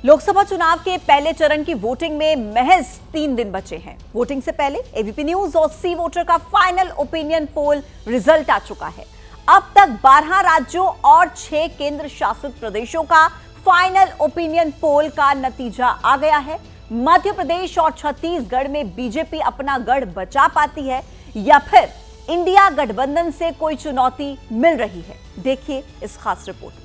लोकसभा चुनाव के पहले चरण की वोटिंग में महज 3 दिन बचे हैं। वोटिंग से पहले एबीपी न्यूज और सी वोटर का फाइनल ओपिनियन पोल रिजल्ट आ चुका है। अब तक 12 राज्यों और 6 केंद्र शासित प्रदेशों का फाइनल ओपिनियन पोल का नतीजा आ गया है। मध्य प्रदेश और छत्तीसगढ़ में बीजेपी अपना गढ़ बचा पाती है या फिर इंडिया गठबंधन से कोई चुनौती मिल रही है। देखिए इस खास रिपोर्ट में।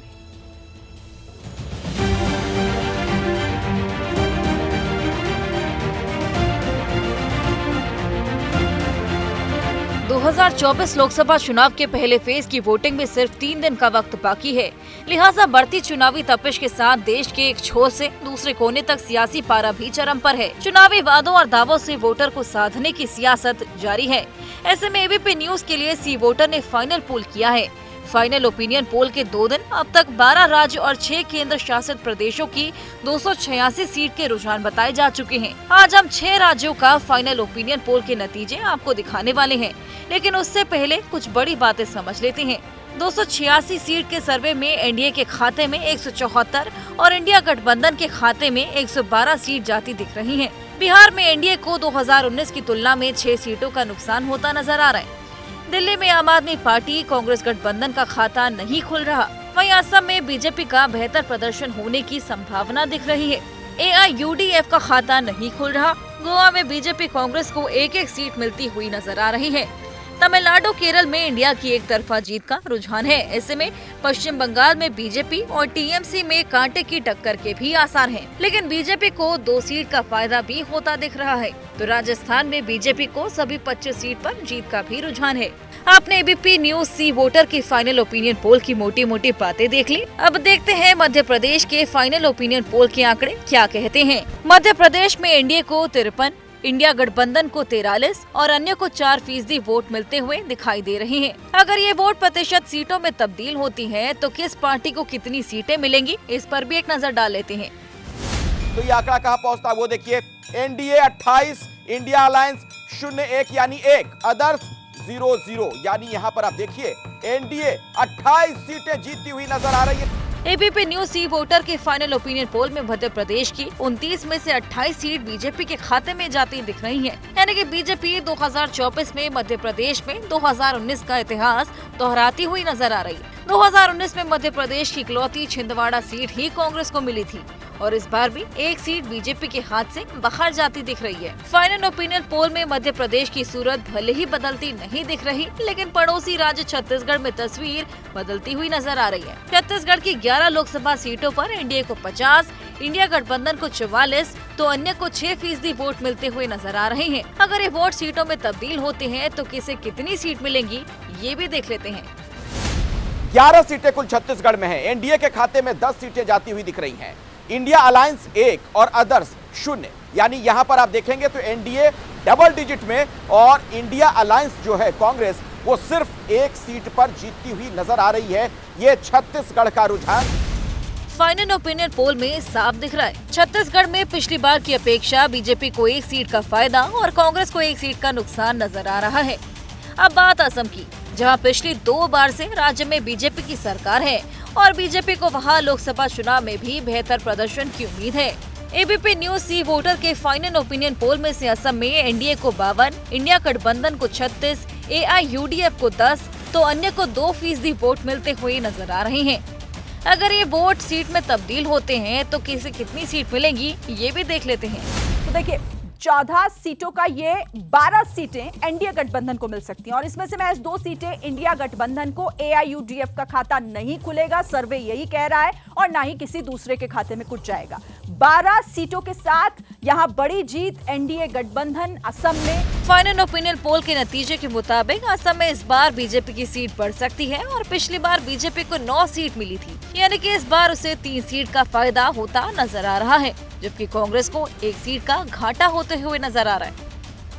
2024 लोकसभा चुनाव के पहले फेज की वोटिंग में सिर्फ 3 दिन का वक्त बाकी है। लिहाजा बढ़ती चुनावी तपिश के साथ देश के एक छोर से दूसरे कोने तक सियासी पारा भी चरम पर है। चुनावी वादों और दावों से वोटर को साधने की सियासत जारी है। ऐसे में एबीपी न्यूज के लिए सी वोटर ने फाइनल पोल किया है। फाइनल ओपिनियन पोल के 2 दिन अब तक 12 राज्य और 6 केंद्र शासित प्रदेशों की 286 सीट के रुझान बताए जा चुके हैं। आज हम 6 राज्यों का फाइनल ओपिनियन पोल के नतीजे आपको दिखाने वाले हैं, लेकिन उससे पहले कुछ बड़ी बातें समझ लेते हैं। 286 सीट के सर्वे में एनडीए के खाते में 174 और इंडिया गठबंधन के खाते में 112 सीट जाती दिख रही है। बिहार में एनडीए को 2019 की तुलना में 6 सीटों का नुकसान होता नजर आ रहा है। दिल्ली में आम आदमी पार्टी कांग्रेस गठबंधन का खाता नहीं खुल रहा। वहीं असम में बीजेपी का बेहतर प्रदर्शन होने की संभावना दिख रही है। एआईयूडीएफ का खाता नहीं खुल रहा। गोवा में बीजेपी कांग्रेस को एक सीट मिलती हुई नजर आ रही है। तमिलनाडु केरल में इंडिया की एक तरफा जीत का रुझान है। ऐसे में पश्चिम बंगाल में बीजेपी और टीएमसी में कांटे की टक्कर के भी आसार हैं। लेकिन बीजेपी को 2 सीट का फायदा भी होता दिख रहा है। तो राजस्थान में बीजेपी को सभी 25 सीट पर जीत का भी रुझान है। आपने एबीपी न्यूज सी वोटर की फाइनल ओपिनियन पोल की मोटी मोटी बातें देख ली। अब देखते हैं मध्य प्रदेश के फाइनल ओपिनियन पोल के आंकड़े क्या कहते हैं। मध्य प्रदेश में एनडीए को 53, इंडिया गठबंधन को 43 और अन्य को 4% वोट मिलते हुए दिखाई दे रहे हैं। अगर ये वोट प्रतिशत सीटों में तब्दील होती है तो किस पार्टी को कितनी सीटें मिलेंगी, इस पर भी एक नजर डाल लेते हैं। तो ये आंकड़ा कहां पहुंचता है वो देखिए। एनडीए 28, इंडिया अलायंस 01 यानी 1, अदर्स 00 यानी यहां पर आप देखिए एनडीए 28 सीटें जीतती हुई नजर आ रही है। एबीपी न्यूज सी वोटर के फाइनल ओपिनियन पोल में मध्य प्रदेश की 29 में से 28 सीट बीजेपी के खाते में जाती दिख रही है। यानी कि बीजेपी 2024 में मध्य प्रदेश में 2019 का इतिहास दोहराती हुई नजर आ रही है। 2019 में मध्य प्रदेश की इकलौती छिंदवाड़ा सीट ही कांग्रेस को मिली थी और इस बार भी एक सीट बीजेपी के हाथ से बाहर जाती दिख रही है। फाइनल ओपिनियन पोल में मध्य प्रदेश की सूरत भले ही बदलती नहीं दिख रही, लेकिन पड़ोसी राज्य छत्तीसगढ़ में तस्वीर बदलती हुई नजर आ रही है। छत्तीसगढ़ की 11 लोकसभा सीटों पर एनडीए को 50, इंडिया गठबंधन को 44 तो अन्य को 6% वोट मिलते हुए नजर आ रहे हैं। अगर ये वोट सीटों में तब्दील होते हैं तो किसे कितनी सीट मिलेंगी, ये भी देख लेते हैं। 11 सीटें कुल छत्तीसगढ़ में है। एनडीए के खाते में 10 सीटें जाती हुई दिख रही हैं। इंडिया अलायंस 1 और अदर्स 0 यानी यहां पर आप देखेंगे तो एनडीए डबल डिजिट में और इंडिया अलायंस जो है कांग्रेस वो सिर्फ 1 सीट पर जीतती हुई नजर आ रही है। ये छत्तीसगढ़ का रुझान फाइनल ओपिनियन पोल में साफ दिख रहा है। छत्तीसगढ़ में पिछली बार की अपेक्षा बीजेपी को 1 सीट का फायदा और कांग्रेस को 1 सीट का नुकसान नजर आ रहा है। अब बात असम की, जहां पिछली 2 बार से राज्य में बीजेपी की सरकार है और बीजेपी को वहां लोकसभा चुनाव में भी बेहतर प्रदर्शन की उम्मीद है। एबीपी न्यूज सी वोटर के फाइनल ओपिनियन पोल में से असम में एनडीए को 52, इंडिया गठबंधन को 36, एआईयूडीएफ को 10 तो अन्य को 2% वोट मिलते हुए नजर आ रहे हैं। अगर ये वोट सीट में तब्दील होते हैं तो किसे कितनी सीट मिलेंगी, ये भी देख लेते हैं। तो देखिए 14 सीटों का ये 12 सीटें एनडीए गठबंधन को मिल सकती हैं और इसमें से महज 2 सीटें इंडिया गठबंधन को। एआईयूडीएफ का खाता नहीं खुलेगा, सर्वे यही कह रहा है, और ना ही किसी दूसरे के खाते में कुछ जाएगा। 12 सीटों के साथ यहां बड़ी जीत एनडीए गठबंधन असम में। फाइनल ओपिनियन पोल के नतीजे के मुताबिक असम में इस बार बीजेपी की सीट बढ़ सकती है और पिछली बार बीजेपी को 9 सीट मिली थी, यानी कि इस बार उसे 3 सीट का फायदा होता नजर आ रहा है, जबकि कांग्रेस को 1 सीट का घाटा होते हुए नजर आ रहा है।